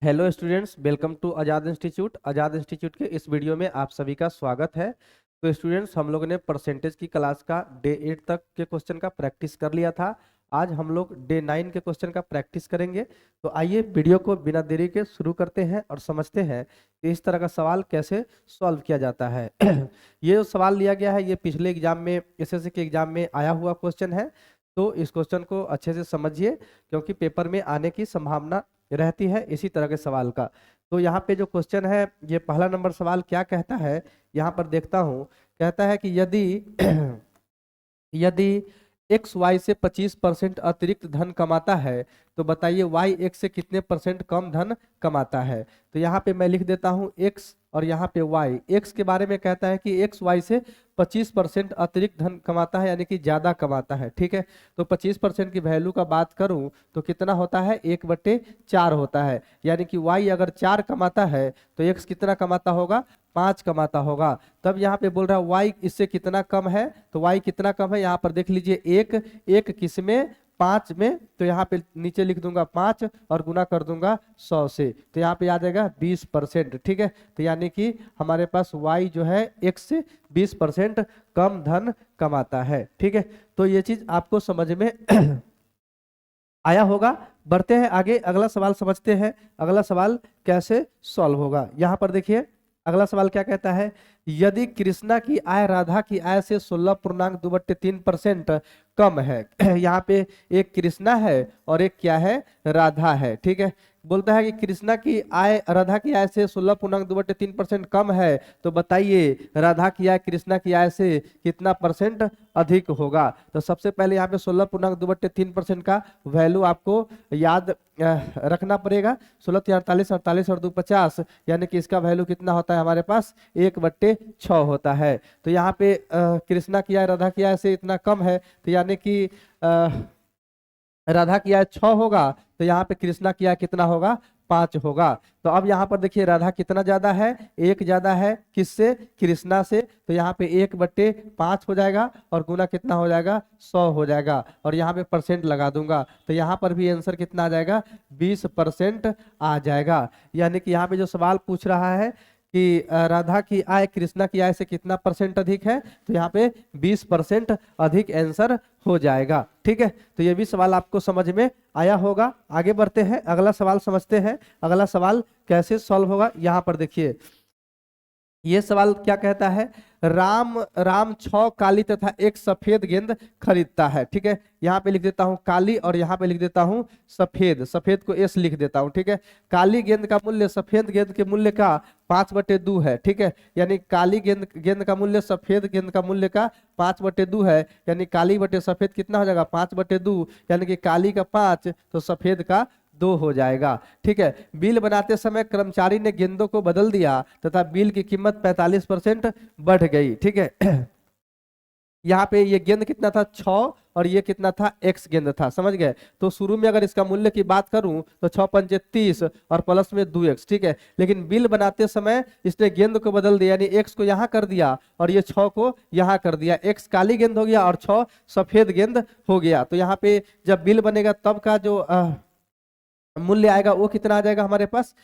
Hello students, welcome to Azad institute. Azad institute के इस video में आप सभी का स्वागत है। तो स्टूडेंट्स, हम लोग ने परसेंटेज की क्लास का डे 8 तक के क्वेश्चन का प्रैक्टिस कर लिया था। आज हम लोग डे 9 के क्वेश्चन का प्रैक्टिस करेंगे। तो आइए वीडियो को बिना देरी के शुरू करते हैं और समझते हैं कि इस तरह का सवाल कैसे सॉल्व किया जाता है। ये जो सवाल लिया गया है, ये पिछले एग्जाम में, एसएससी के एग्जाम में आया हुआ क्वेश्चन है। तो इस क्वेश्चन को अच्छे से समझिए, क्योंकि पेपर में आने की संभावना रहती है इसी तरह के सवाल का। तो यहाँ पे जो क्वेश्चन है, ये पहला नंबर सवाल क्या कहता है, यहाँ पर देखता हूँ। कहता है कि यदि यदि एक्स वाई से 25% अतिरिक्त धन कमाता है, तो बताइए वाई एक्स से कितने परसेंट कम धन कमाता है। तो यहाँ पे मैं लिख देता हूँ एक्स और यहाँ पे वाई। एक्स के बारे में कहता है कि एक्स वाई से 25% अतिरिक्त धन कमाता है, यानी कि ज्यादा कमाता है। ठीक है, तो 25% की वैल्यू का बात करूं तो कितना होता है, 1/4 होता है। यानी कि वाई अगर 4 कमाता है तो एक्स कितना कमाता होगा, 5 कमाता होगा। तब यहाँ पे बोल रहा है वाई इससे कितना कम है, तो वाई कितना कम है, यहाँ पर देख लीजिए एक एक किस में, 5 में। तो यहाँ पे नीचे लिख दूंगा 5 और गुना कर दूंगा 100 से, तो यहाँ पे आ जाएगा 20%। ठीक है, तो यानी कि हमारे पास y जो है x से 20% कम धन कमाता है। ठीक है, तो ये चीज आपको समझ में आया होगा। बढ़ते हैं आगे, अगला सवाल समझते हैं। अगला सवाल कैसे सॉल्व होगा, यहाँ पर देखिए। अगला सवाल क्या कहता है, यदि कृष्णा की आय राधा की आय से 16.2/3% कम है। यहाँ पे एक कृष्णा है और एक क्या है, राधा है। ठीक है, बोलता है कि कृष्णा की आय राधा की आय से 16.2/3% कम है, तो बताइए राधा की आय कृष्णा की आय से कितना परसेंट अधिक होगा। तो सबसे पहले यहाँ पे 16.2/3% का वैल्यू आपको याद रखना पड़ेगा। 16 × 48, 48 और 2 50, यानी कि इसका वैल्यू कितना होता है हमारे पास, 1/6 होता है। तो यहाँ पे कृष्णा की आय राधा की आय से इतना कम है, तो यानी कि राधा की आय 6 होगा, तो यहाँ पे कृष्णा की आय कितना होगा, 5 होगा। तो अब यहाँ पर देखिए राधा कितना ज्यादा है, 1 ज्यादा है, किससे, कृष्णा से। तो यहाँ पे 1/5 हो जाएगा और गुना कितना हो जाएगा, 100 हो जाएगा। और यहाँ पे परसेंट लगा दूंगा, तो यहाँ पर भी आंसर कितना आ जाएगा, 20% आ जाएगा। यानी कि यहाँ पे जो सवाल पूछ रहा है कि राधा की आय कृष्णा की आय से कितना परसेंट अधिक है, तो यहाँ पे 20% अधिक आंसर हो जाएगा। ठीक है, तो ये भी सवाल आपको समझ में आया होगा। आगे बढ़ते हैं, अगला सवाल समझते हैं। अगला सवाल कैसे सॉल्व होगा, यहाँ पर देखिए। ये सवाल क्या कहता है, राम राम 6 काली तथा एक सफेद गेंद खरीदता है। ठीक है, यहाँ पे लिख देता हूँ काली और यहाँ पे लिख देता हूँ सफेद, सफेद को एस लिख देता हूँ। ठीक है, काली गेंद का मूल्य सफेद गेंद के मूल्य का 5/2 है। ठीक है, यानी काली गेंद गेंद का मूल्य सफेद गेंद का मूल्य का 5/2 है। यानी काली बटे सफेद कितना हो जाएगा, 5/2, यानी कि काली का 5 तो सफेद का 2 हो जाएगा। ठीक है, बिल बनाते समय कर्मचारी ने गेंदों को बदल दिया तथा बिल की कीमत 45% बढ़ गई। ठीक है, यहाँ पे ये गेंद कितना था, 6, और ये कितना था, एक्स गेंद था। समझ गए। तो शुरू में अगर इसका मूल्य की बात करूं तो 6 पंचे 30 और प्लस में 2x। ठीक है, लेकिन बिल बनाते समय इसने गेंद को बदल दिया, यानी एक्स को यहाँ कर दिया और ये 6 को यहाँ कर दिया। एक्स काली गेंद हो गया और 6 सफेद गेंद हो गया। तो यहाँ पे जब बिल बनेगा तब का जो मूल्य आएगा वो कितना आ जाएगा हमारे पास,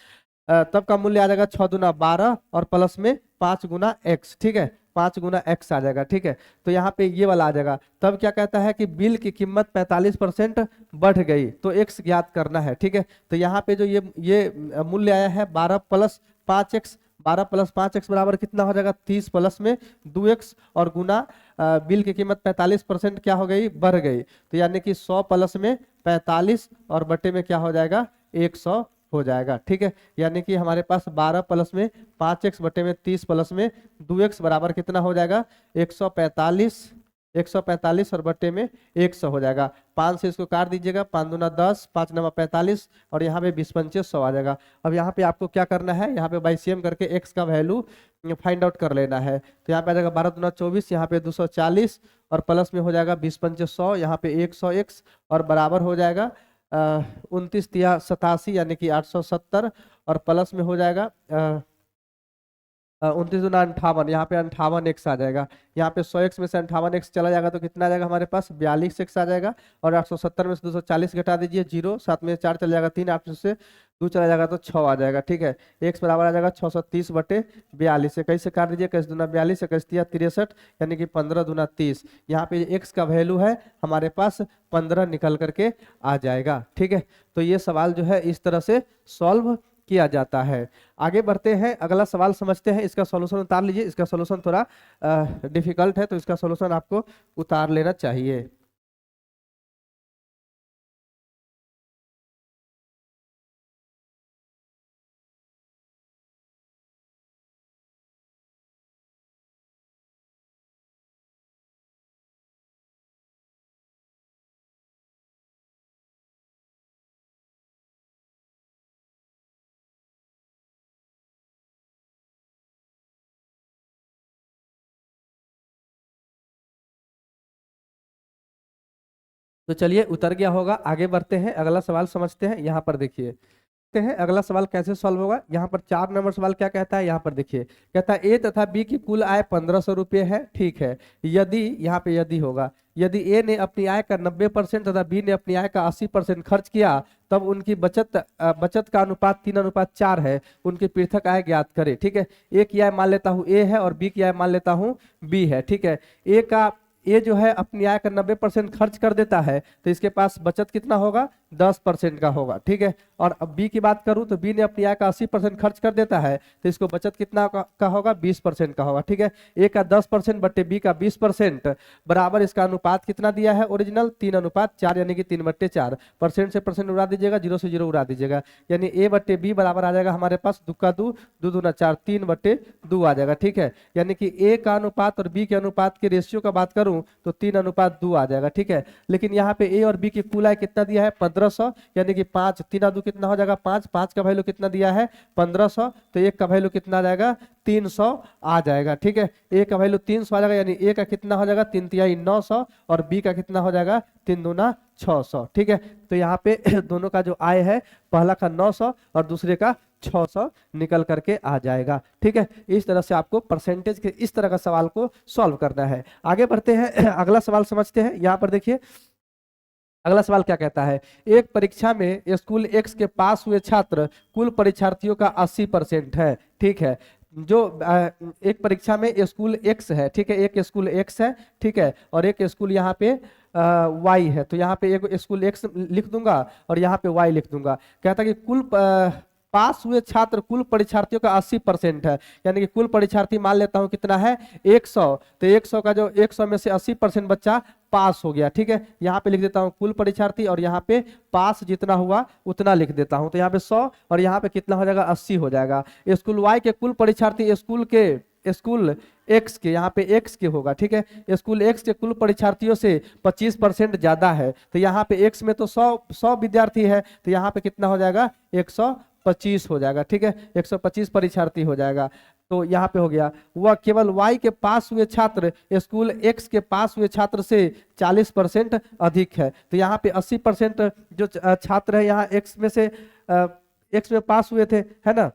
तब का मूल्य आ जाएगा 6 दूना 12 और प्लस में 5 गुना एक्स। ठीक है, 5 गुना एक्स आ जाएगा। ठीक है, तो यहाँ पे ये वाला आ जाएगा। तब क्या कहता है कि बिल की कीमत 45% बढ़ गई, तो एक्स ज्ञात करना है। ठीक है, तो यहाँ पे जो ये मूल्य आया है 12 + 5x, 12 + 5x बराबर कितना हो जाएगा, 30 प्लस में 2x और गुना बिल की कीमत 45% क्या हो गई, बढ़ गई। तो यानी कि 100 प्लस में 45 और बटे में क्या हो जाएगा, 100 हो जाएगा। ठीक है, यानी कि हमारे पास 12 प्लस में 5x बटे में 30 प्लस में 2x बराबर कितना हो जाएगा, 145। 145 और बटे में 100 हो जाएगा। 5 से इसको काट दीजिएगा, 5 दूना 10, 5 9 45 और यहाँ पे 20 पंचे 100 आ जाएगा। अब यहाँ पे आपको क्या करना है, यहाँ पे बाईसीएम करके x का वैल्यू फाइंड आउट कर लेना है। तो यहाँ पे आ जाएगा 12 दूना 24, यहाँ पे 240 और प्लस में हो जाएगा 20 पंचे 100, यहाँ पे 100x और बराबर हो जाएगा 29 तिया 87, यानी कि 870 और प्लस में हो जाएगा 29 दूना 58, यहाँ पे 58x आ जाएगा। यहाँ पे 100x में से 58x चला जाएगा तो कितना आ जाएगा हमारे पास 42x आ जाएगा। और 870 में से 240 घटा दीजिए 0, 7 में 4 चला जाएगा 3, 8 में से 2 चला जाएगा तो 6 आ जाएगा। ठीक है, x बराबर आ जाएगा 630/42। कैसे काट दीजिए, 21 दूना 42, 21 तिया 63, यानी कि 15 दूना 30। यहाँ पे x का वैल्यू है हमारे पास 15 निकल करके आ जाएगा। ठीक है, तो ये सवाल जो है इस तरह से सॉल्व किया जाता है। आगे बढ़ते हैं, अगला सवाल समझते हैं। इसका सॉल्यूशन उतार लीजिए, इसका सॉल्यूशन थोड़ा डिफिकल्ट है तो इसका सॉल्यूशन आपको उतार लेना चाहिए। तो चलिए उतर गया होगा, आगे बढ़ते हैं, अगला सवाल समझते हैं। यहाँ पर देखिए हैं अगला सवाल कैसे सॉल्व होगा। यहाँ पर 4 नंबर सवाल क्या कहता है, यहाँ पर देखिए कहता है ए तथा बी की कुल आय 1500 रुपये है। ठीक है, यदि यहाँ पे यदि होगा, यदि ए ने अपनी आय का 90% तथा बी ने अपनी आय का 80% खर्च किया, तब उनकी बचत का अनुपात 3:4 है। उनकी पृथक आय ज्ञात करें। ठीक है, ए की आय मान लेता हूँ ए है और बी की आय मान लेता हूँ बी है। ठीक है, ए जो है अपनी आय का 90% खर्च कर देता है तो इसके पास बचत कितना होगा 10% का होगा। ठीक है, और अब बी की बात करूं तो बी ने अपनी आय का 80% खर्च कर देता है तो इसको बचत कितना का होगा 20% का होगा। ठीक है, ए का 10% बट्टे बी का 20% बराबर इसका अनुपात कितना दिया है ओरिजिनल 3:4, यानी कि 3/4। परसेंट से परसेंट उड़ा दीजिएगा, 0 से 0 उड़ा दीजिएगा, यानी ए बट्टे बी बराबर आ जाएगा हमारे पास 2 का 2, 2 दूना 4, 3/2 आ जाएगा। ठीक है, यानी कि ए का अनुपात और बी के अनुपात के रेशियो का बात करूं तो 3:2 आ जाएगा। ठीक है, लेकिन यहाँ पे ए और बी की कुल आय कितना दिया है 1500, यानी कि 5, 3 2 कितना हो जाएगा 5, 5 का वैल्यू कितना दिया है 1500, तो एक का वैल्यू कितना आ जाएगा 300 आ जाएगा। ठीक है, ए का वैल्यू 300 आ जाएगा, यानी ए का कितना हो जाएगा 3 तिहाई 900 और बी का कितना हो जाएगा 3 दूना 600। ठीक है, तो यहाँ पे दोनों का जो आय है पहला का 900 और दूसरे का 600 निकल करके आ जाएगा। ठीक है, इस तरह से आपको परसेंटेज के इस तरह का सवाल को सॉल्व करना है। आगे बढ़ते हैं, अगला सवाल समझते हैं। यहाँ पर देखिए अगला सवाल क्या कहता है, एक परीक्षा में स्कूल एक्स के पास हुए छात्र कुल परीक्षार्थियों का 80% है। ठीक है, जो एक परीक्षा में स्कूल एक्स है। ठीक है, एक स्कूल एक्स है। ठीक है, और एक स्कूल यहाँ पे वाई है, तो यहाँ पे एक स्कूल एक्स लिख दूंगा और यहाँ पे वाई लिख दूंगा। कहता है कि कुल पास हुए छात्र कुल परीक्षार्थियों का 80% है, यानी कि कुल परीक्षार्थी मान लेता हूं कितना है 100, तो 100 का जो 100 में से 80% बच्चा पास हो गया। ठीक है, यहाँ पे लिख देता हूँ कुल परीक्षार्थी और यहाँ पे पास जितना हुआ उतना लिख देता हूँ, तो यहाँ पे 100 और यहाँ पे कितना हो जाएगा 80 हो जाएगा। स्कूल वाई के कुल परीक्षार्थी स्कूल एक्स के, यहाँ पे एक्स के होगा। ठीक है, स्कूल एक्स के कुल परीक्षार्थियों से 25% ज्यादा है, तो यहाँ पे एक्स में तो 100 विद्यार्थी है, तो यहाँ पे कितना हो जाएगा 125 हो जाएगा। ठीक है, 125 परीक्षार्थी हो जाएगा। तो यहाँ पे हो गया, वह केवल वाई के पास हुए छात्र स्कूल एक्स के पास हुए छात्र से 40% अधिक है, तो यहाँ पे 80% जो छात्र है यहाँ एक्स में से एक्स में पास हुए थे, है ना,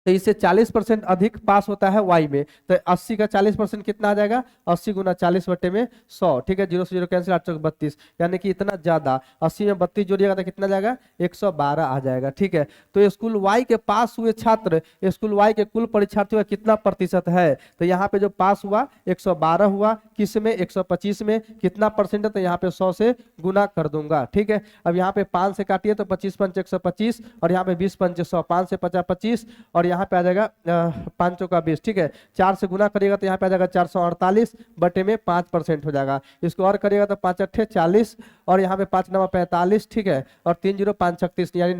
तो इससे 40% अधिक पास होता है वाई में, तो 80 का 40% कितना आ जाएगा 80 गुना 40 बटे में 100। ठीक है, 0 से 0 कैंसिल, 8 32, यानी कि इतना ज्यादा 80 में 32 जोड़िएगा तो कितना जाएगा 112 आ जाएगा। ठीक है, तो स्कूल वाई के पास हुए छात्र स्कूल वाई के कुल परीक्षार्थियों का कितना प्रतिशत है, तो यहाँ पे जो पास हुआ 112 हुआ, किस में 125 में, कितना परसेंट है, तो यहाँ पे 100 से गुना कर दूंगा। ठीक है, अब यहाँ पे 5 से काटिए तो 25 पंच 125 और यहाँ पे 20 पंच 100, 5 से 50 25 और यहाँ पे आ जाएगा 5 का 20। ठीक है, 4 से गुना करिएगा तो यहाँ पे आ जाएगा 448 बटे में 5% हो जाएगा। इसको और करिएगा तो 5 अट्ठे 40 और यहाँ पे 5 9 45। ठीक है, और 3 0 5 36, यानी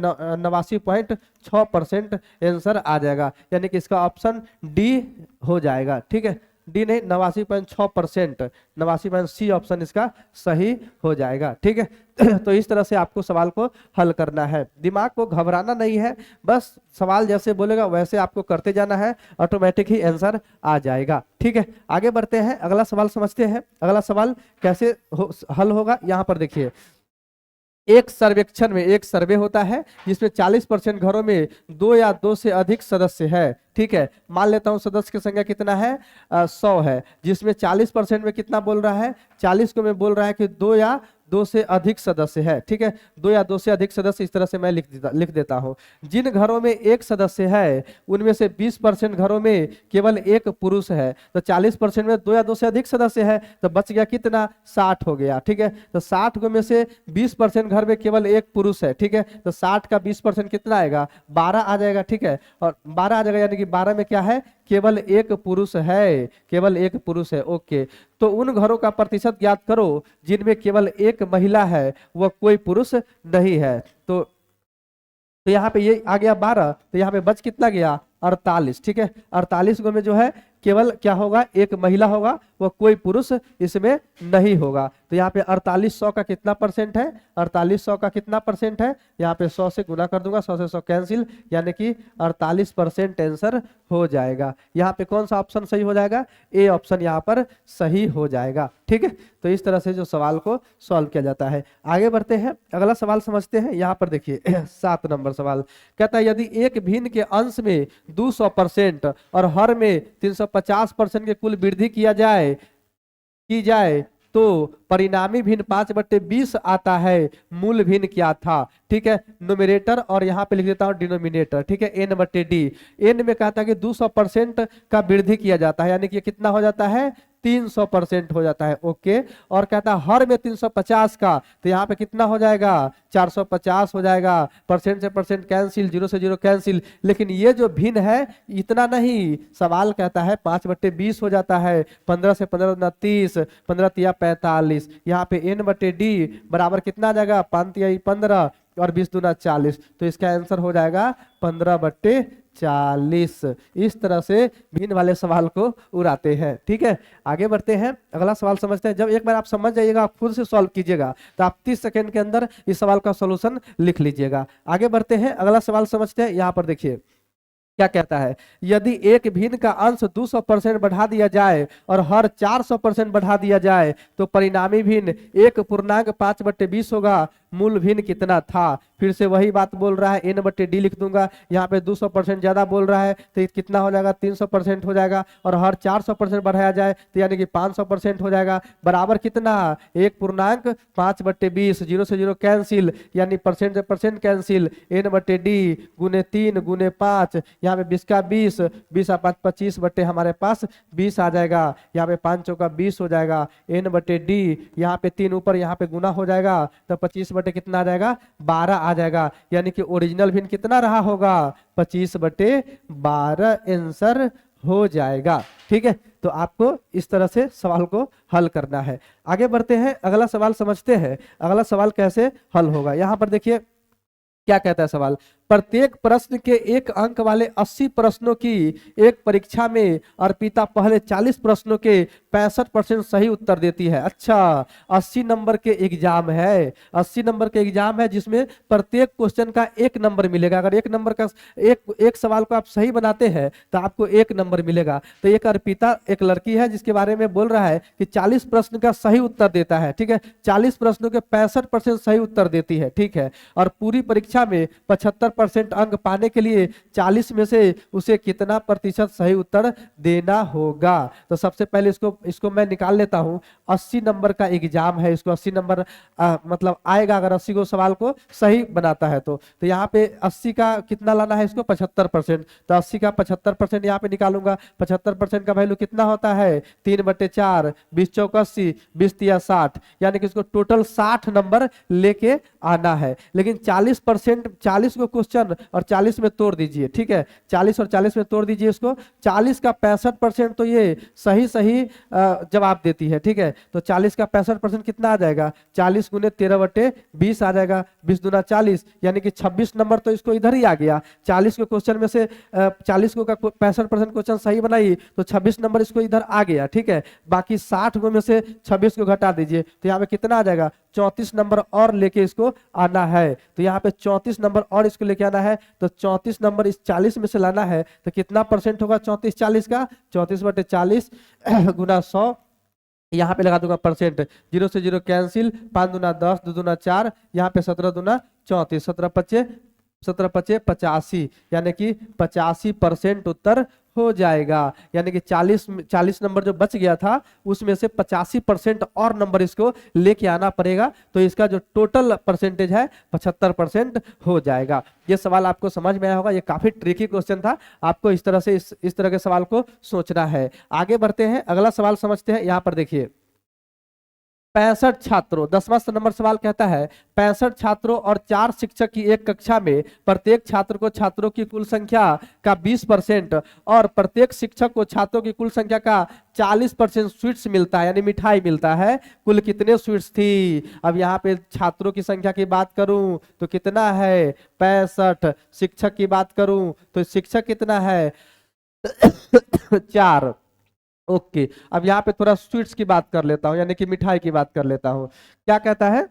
89.6% आंसर आ जाएगा, यानी कि इसका ऑप्शन डी हो जाएगा। ठीक है, डी नहीं 89.6%, 89 सी ऑप्शन इसका सही हो जाएगा। ठीक है, तो इस तरह से आपको सवाल को हल करना है, दिमाग को घबराना नहीं है, बस सवाल जैसे बोलेगा वैसे आपको करते जाना है, ऑटोमेटिक ही आंसर आ जाएगा। ठीक है, आगे बढ़ते हैं, अगला सवाल समझते हैं। अगला सवाल कैसे हल होगा, यहाँ पर देखिए एक सर्वेक्षण में एक सर्वे होता है जिसमें 40% घरों में 2 या 2 से अधिक सदस्य है। ठीक है, मान लेता हूं सदस्य की संख्या कितना है, 100 है, जिसमें 40% में कितना बोल रहा है, 40 को में बोल रहा है कि 2 या 2 से अधिक सदस्य है। ठीक है, 2 या 2 से अधिक सदस्य, इस तरह से मैं लिख देता हूं। जिन घरों में एक सदस्य है उनमें से 20% घरों में केवल एक पुरुष है, तो 40% में 2 या 2 से अधिक सदस्य है, तो बच गया कितना, 60 हो गया। ठीक है, तो 60 में से 20% घर में केवल एक पुरुष है। ठीक है, तो 60 का 20% कितना आएगा, 12 आ जाएगा। ठीक है, और 12 आ जाएगा, यानी कि 12 में क्या है, केवल एक पुरुष है, केवल एक पुरुष है। ओके, तो उन घरों का प्रतिशत ज्ञात करो जिनमें केवल एक महिला है वह कोई पुरुष नहीं है। तो यहाँ पे ये आ गया 12, तो यहाँ पे बच कितना गया, 48। ठीक है, 48 में जो है केवल क्या होगा, एक महिला होगा, वह कोई पुरुष इसमें नहीं होगा। तो यहाँ पे 4800 का कितना परसेंट है, 4800 का कितना परसेंट है, यहाँ पे 100 से गुना कर दूंगा, 100 से 100 कैंसिल, यानी कि 48% आंसर हो जाएगा। यहाँ पे कौन सा ऑप्शन सही हो जाएगा, ए ऑप्शन यहाँ पर सही हो जाएगा। ठीक है, तो इस तरह से जो सवाल को सॉल्व किया जाता है। आगे बढ़ते हैं, अगला सवाल समझते हैं। यहाँ पर देखिए 7 नंबर सवाल कहता है, यदि एक भिन्न के अंश में 200% और हर में 350% के कुल वृद्धि की जाए तो परिणामी भिन्न 5/20 आता है, मूल भिन्न क्या था। ठीक है, न्यूमरेटर और यहाँ पे लिख देता हूँ डिनोमिनेटर। ठीक है, n/d, n में कहता है कि 200% का वृद्धि किया जाता है, यानी कि कितना हो जाता है, 300% हो जाता है। ओके, और कहता है हर में 350 का, तो यहाँ पे कितना हो जाएगा, 450 हो जाएगा। परसेंट से परसेंट कैंसिल, 0 से 0 कैंसिल। लेकिन ये जो भिन्न है इतना नहीं, सवाल कहता है 5/20 हो जाता है, 15 से 15 गुना 30, 15 तिया 45। यहाँ पे n/d बराबर कितना आ जाएगा, 5 तिया 15 और 20 दूना 40, तो इसका आंसर हो जाएगा 15/40। इस तरह से भिन्न वाले सवाल को उड़ाते हैं। ठीक है, आगे बढ़ते हैं, अगला सवाल समझते हैं। जब एक बार आप समझ जाइएगा, आप खुद से सॉल्व कीजिएगा, तो आप 30 सेकंड के अंदर इस सवाल का सॉल्यूशन लिख लीजिएगा। आगे बढ़ते हैं, अगला सवाल समझते हैं। यहाँ पर देखिए क्या कहता है, यदि एक भिन्न का अंश 200% बढ़ा दिया जाए और हर 400% बढ़ा दिया जाए तो परिणामी भिन्न 1.5/20 होगा, मूल भिन्न कितना था। फिर से वही बात बोल रहा है, n/d लिख दूंगा। यहाँ पे 200% ज्यादा बोल रहा है, तो कितना हो जाएगा, 300% हो जाएगा, और हर 400% बढ़ाया जाए तो यानी कि 500% हो जाएगा, बराबर कितना, 1.5/20, 0 से 0 कैंसिल, यानी परसेंट से परसेंट कैंसिल, n/d गुने 3 गुने 5, यहाँ पे 20 का 20, 20 और 5 25 बट्टे हमारे पास 20 आ जाएगा। यहाँ पे 5 चौका 20 हो जाएगा, n/d यहाँ पे 3 ऊपर यहाँ पे गुना हो जाएगा, तो 25 बटे कितना आ जाएगा, 12 आ जाएगा। यानी कि ओरिजिनल भिन्न कितना रहा होगा, 25/12 आंसर हो जाएगा। ठीक है, तो आपको इस तरह से सवाल को हल करना है। आगे बढ़ते हैं, अगला सवाल समझते हैं। अगला सवाल कैसे हल होगा, यहाँ पर देखिए क्या कहता है सवाल, प्रत्येक प्रश्न के 1 अंक वाले 80 प्रश्नों की एक परीक्षा में अर्पिता पहले 40 प्रश्नों के 65% सही उत्तर देती है। अच्छा, 80 नंबर के एग्जाम है, 80 नंबर के एग्जाम है, जिसमें प्रत्येक क्वेश्चन का 1 नंबर मिलेगा। अगर 1 नंबर का एक सवाल को आप सही बनाते हैं तो आपको 1 नंबर मिलेगा। तो एक अर्पिता एक लड़की है जिसके बारे में बोल रहा है कि 40 प्रश्न का सही उत्तर देता है। ठीक है, 40 प्रश्नों के 65% सही उत्तर देती है। ठीक है, और पूरी परीक्षा में 75% अंक पाने के लिए 40 में से उसे कितना प्रतिशत सही उत्तर देना होगा। तो सबसे पहले इसको मैं निकाल लेता हूं। 80 नंबर का एग्जाम है, इसको 80 नंबर मतलब आएगा अगर 80 को सवाल को सही बनाता है तो यहाँ पे 80 का कितना लाना है, इसको 75%। तो 80 का 75% यहाँ पे निकालूंगा। 75% का वैल्यू कितना होता है, 3/4, 20 चौक 80, 20 तिया 60, यानी कि इसको टोटल 60 नंबर लेके आना है। लेकिन 40% 40 को क्वेश्चन और 40 में तोड़ दीजिए। ठीक है, 40 और 40 में तोड़ दीजिए इसको। 40 का 65% तो ये सही जवाब देती है। ठीक है, तो 40 का 65% कितना आ जाएगा, 40 गुने 13/20 आ जाएगा, 20 दूना 40, यानी कि 26 नंबर तो इसको इधर ही आ गया। 40 के क्वेश्चन में से 40 को का 65% क्वेश्चन सही बनाई तो 26 नंबर इसको इधर आ गया। ठीक है, बाकी 60 में से 26 को घटा दीजिए तो यहाँ पे कितना आ जाएगा, 34 नंबर और लेके इसको आना है। तो यहाँ पे 34 नंबर और इसको लेके आना है, तो 34 नंबर इस 40 में से लाना है, तो कितना परसेंट होगा 34 40 का, 34/40 गुना 100, यहाँ पे लगा दूंगा परसेंट, 0 से 0 कैंसिल, 5 दूना 10, 2 दूना 4, यहाँ पे 17 दूना 34, 17 पचे 85, यानी कि 85% उत्तर हो जाएगा। यानी कि 40 नंबर जो बच गया था उसमें से 85% और नंबर इसको लेके आना पड़ेगा, तो इसका जो टोटल परसेंटेज है 75% हो जाएगा। ये सवाल आपको समझ में आया होगा, ये काफी ट्रिकी क्वेश्चन था, आपको इस तरह से इस तरह के सवाल को सोचना है। आगे बढ़ते हैं, अगला सवाल समझते हैं। यहाँ पर देखिए 65 छात्रों, 10वां नंबर सवाल कहता है 65 छात्रों और 4 शिक्षक की एक कक्षा में प्रत्येक छात्र को छात्रों की कुल संख्या का 20% और प्रत्येक शिक्षक को छात्रों की कुल संख्या का 40% स्वीट्स मिलता है, यानी मिठाई मिलता है। कुल कितने स्वीट्स थी? अब यहाँ पे छात्रों की संख्या की बात करूं तो कितना है 65, शिक्षक की बात करूं तो शिक्षक कितना है 4। ओके, अब यहाँ पे थोड़ा स्वीट्स की बात कर लेता हूँ, यानी कि मिठाई की बात कर लेता हूँ। क्या कहता है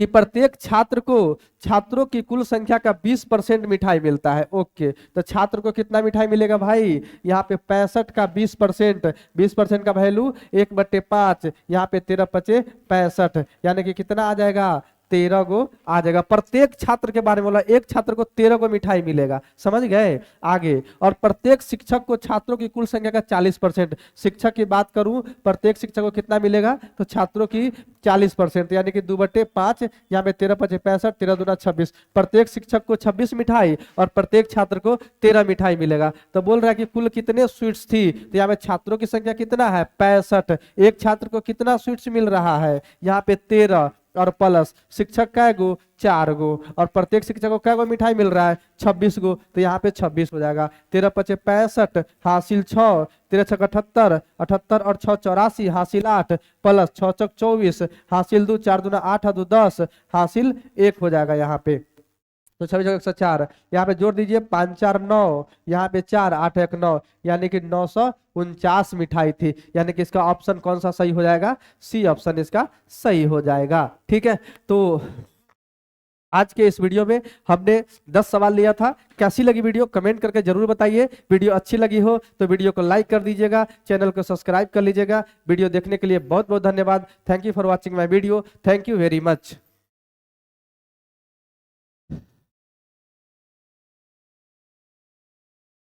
कि प्रत्येक छात्र को छात्रों की कुल संख्या का 20% मिठाई मिलता है। ओके, तो छात्र को कितना मिठाई मिलेगा भाई? यहाँ पे 65 का 20%, 20% का वैल्यू 1/5, यहाँ पे 13 पचे 65, यानी कि कितना आ जाएगा 13 गो आ जाएगा। प्रत्येक छात्र के बारे में बोला, एक छात्र को 13 गो मिठाई मिलेगा, समझ गए? आगे, और प्रत्येक शिक्षक को छात्रों की कुल संख्या का 40%, शिक्षक की बात करूं प्रत्येक शिक्षक को कितना मिलेगा तो छात्रों की 40%, यानी कि 2/5, यहाँ पे 13 पचे 65, 13 दूना 26, प्रत्येक शिक्षक को 26 मिठाई और प्रत्येक छात्र को 13 मिठाई मिलेगा। तो बोल रहा है कि कुल कितने स्वीट्स थी, तो यहाँ पे छात्रों की संख्या कितना है 65, एक छात्र को कितना स्वीट्स मिल रहा है यहाँ पे 13, और प्लस शिक्षक कै गो 4 गो, और प्रत्येक शिक्षक को कै गो मिठाई मिल रहा है 26 गो, तो यहाँ पे 26 हो जाएगा। 13 पचे 65 हासिल 6, 13 छक 78, 78 और 6 84 हासिल 8, प्लस 6 चक 24 हासिल 2, 4 दूना 8 2 10 हासिल 1 हो जाएगा यहाँ पे। तो 26 104, यहाँ पे जोड़ दीजिए 5 4 9, यहाँ पे 4 8 1 9, यानी कि 949 मिठाई थी। यानी कि इसका ऑप्शन कौन सा सही हो जाएगा? सी ऑप्शन इसका सही हो जाएगा। ठीक है, तो आज के इस वीडियो में हमने 10 सवाल लिया था। कैसी लगी वीडियो कमेंट करके जरूर बताइए। वीडियो अच्छी लगी हो तो वीडियो को लाइक कर दीजिएगा, चैनल को सब्सक्राइब कर लीजिएगा। वीडियो देखने के लिए बहुत बहुत धन्यवाद। Thank you for watching my video. Thank you very much.